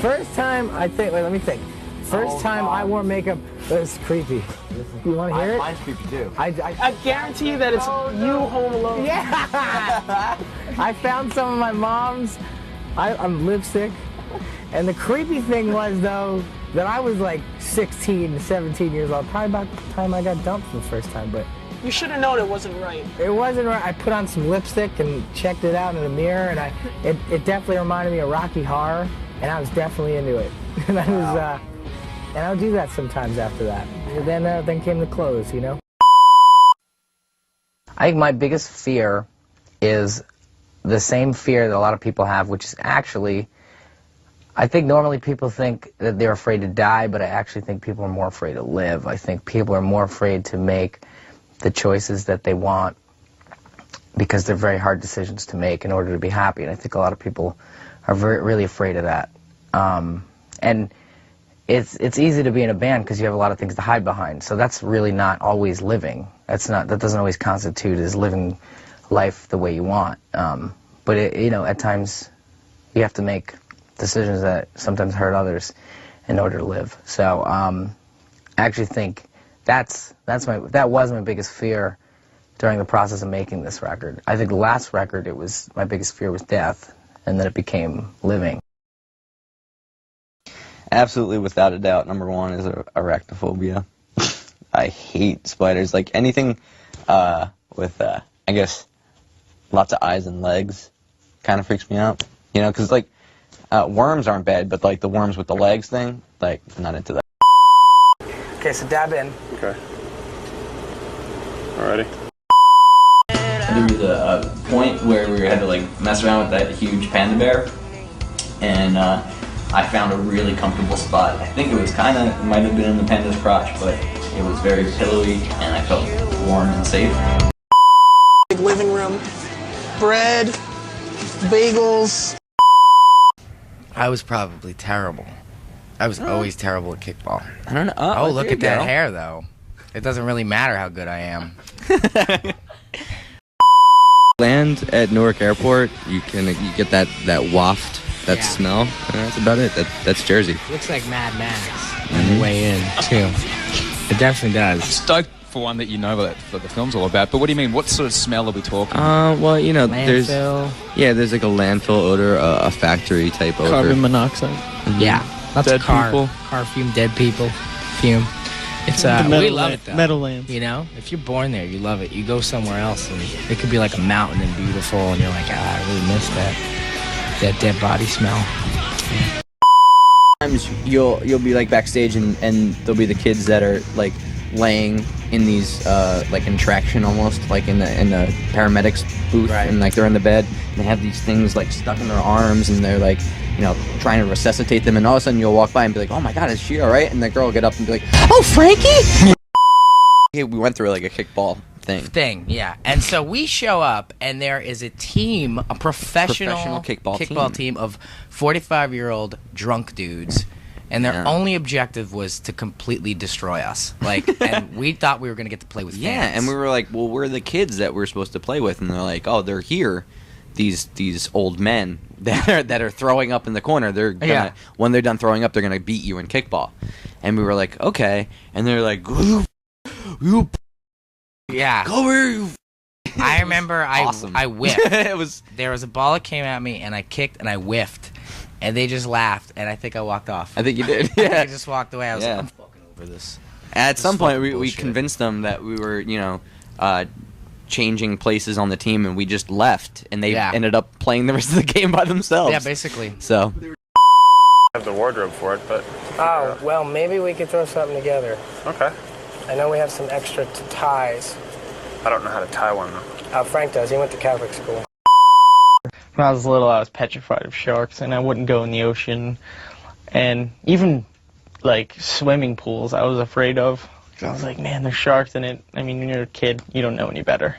First time, I think, wait, let me think. First time I wore makeup, it was creepy. You want to hear it? Mine's creepy too. I guarantee you that it's you home alone. Yeah! I found some of my mom's lipstick. And the creepy thing was, though, that I was like 16, 17 years old. Probably about the time I got dumped for the first time, but... You should have known it wasn't right. It wasn't right. I put on some lipstick and checked it out in the mirror, and it definitely reminded me of Rocky Horror, and I was definitely into it. And I was, and I would do that sometimes after that. And then came the clothes, you know? I think my biggest fear is the same fear that a lot of people have, which is actually, I think normally people think that they're afraid to die, but I actually think people are more afraid to live. I think people are more afraid to make the choices that they want because they're very hard decisions to make in order to be happy, and I think a lot of people are really afraid of that. And it's easy to be in a band because you have a lot of things to hide behind, so that's really not always living. That doesn't always constitute as living life the way you want. But you know, at times you have to make decisions that sometimes hurt others in order to live. So I actually think that was my biggest fear during the process of making this record. I think the last record, my biggest fear was death, and then it became living. Absolutely, without a doubt, number one is arachnophobia. I hate spiders. Like anything with, I guess, lots of eyes and legs kind of freaks me out. You know, because, like, worms aren't bad, but, like, the worms with the legs thing, like, I'm not into that. Okay, so dab in. Okay. Alrighty. There was a point where we had to like mess around with that huge panda bear, and I found a really comfortable spot. I think it was might have been in the panda's crotch, but it was very pillowy, and I felt warm and safe. Big living room, bread, bagels. I was probably terrible. I was always terrible at kickball. I don't know. Oh, look at that hair, though. It doesn't really matter how good I am. Land at Newark Airport, you get that waft, that smell, and that's about it. That's Jersey. Looks like Mad Max on the way in, too. It definitely does. Stoked for one that you know what the film's all about, but what do you mean? What sort of smell are we talking? Well, you know, Landfill. there's like a landfill odor, a factory type odor. Carbon monoxide. Yeah. Lots Dead of car fume, dead people, fume. It's we love it though. Meadowlands. You know, if you're born there, you love it. You go somewhere else, and it could be like a mountain and beautiful, and you're like, I really miss that dead body smell. Yeah. Sometimes you'll be like backstage, and there'll be the kids that are like laying in these like in traction almost, like in the paramedics booth, Right. and like they're in the bed, and they have these things like stuck in their arms, and they're like, you know, trying to resuscitate them, and all of a sudden you'll walk by and be like, oh my god, is she alright? And the girl will get up and be like, oh, Frankie! We went through like a kickball thing. Yeah. And so we show up, and there is a team, a professional kickball team of 45-year-old drunk dudes, and their only objective was to completely destroy us. Like, and we thought we were going to get to play with fans. Yeah, and we were like, well, we're the kids that we're supposed to play with, and they're like, oh, they're here. These old men that are throwing up in the corner. They're gonna, when they're done throwing up, they're gonna beat you in kickball. And we were like, okay. And they're like, you Yeah. go here, you. I remember awesome. I whiffed. There was a ball that came at me, and I kicked, and I whiffed. And they just laughed, and I think I walked off. I think you did. I think Yeah. I just walked away. I was like, I'm fucking over this. At some point, we bullshit. convinced them that we were, you know, changing places on the team, and we just left, and they ended up playing the rest of the game by themselves. Yeah, basically. So. Have the wardrobe for it, but. Oh, well, maybe we could throw something together. Okay. I know we have some extra ties. I don't know how to tie one though. Frank does. He went to Catholic school. When I was little, I was petrified of sharks, and I wouldn't go in the ocean. And even, like, swimming pools, I was afraid of. 'Cause I was like, man, there's sharks in it. I mean, when you're a kid, you don't know any better.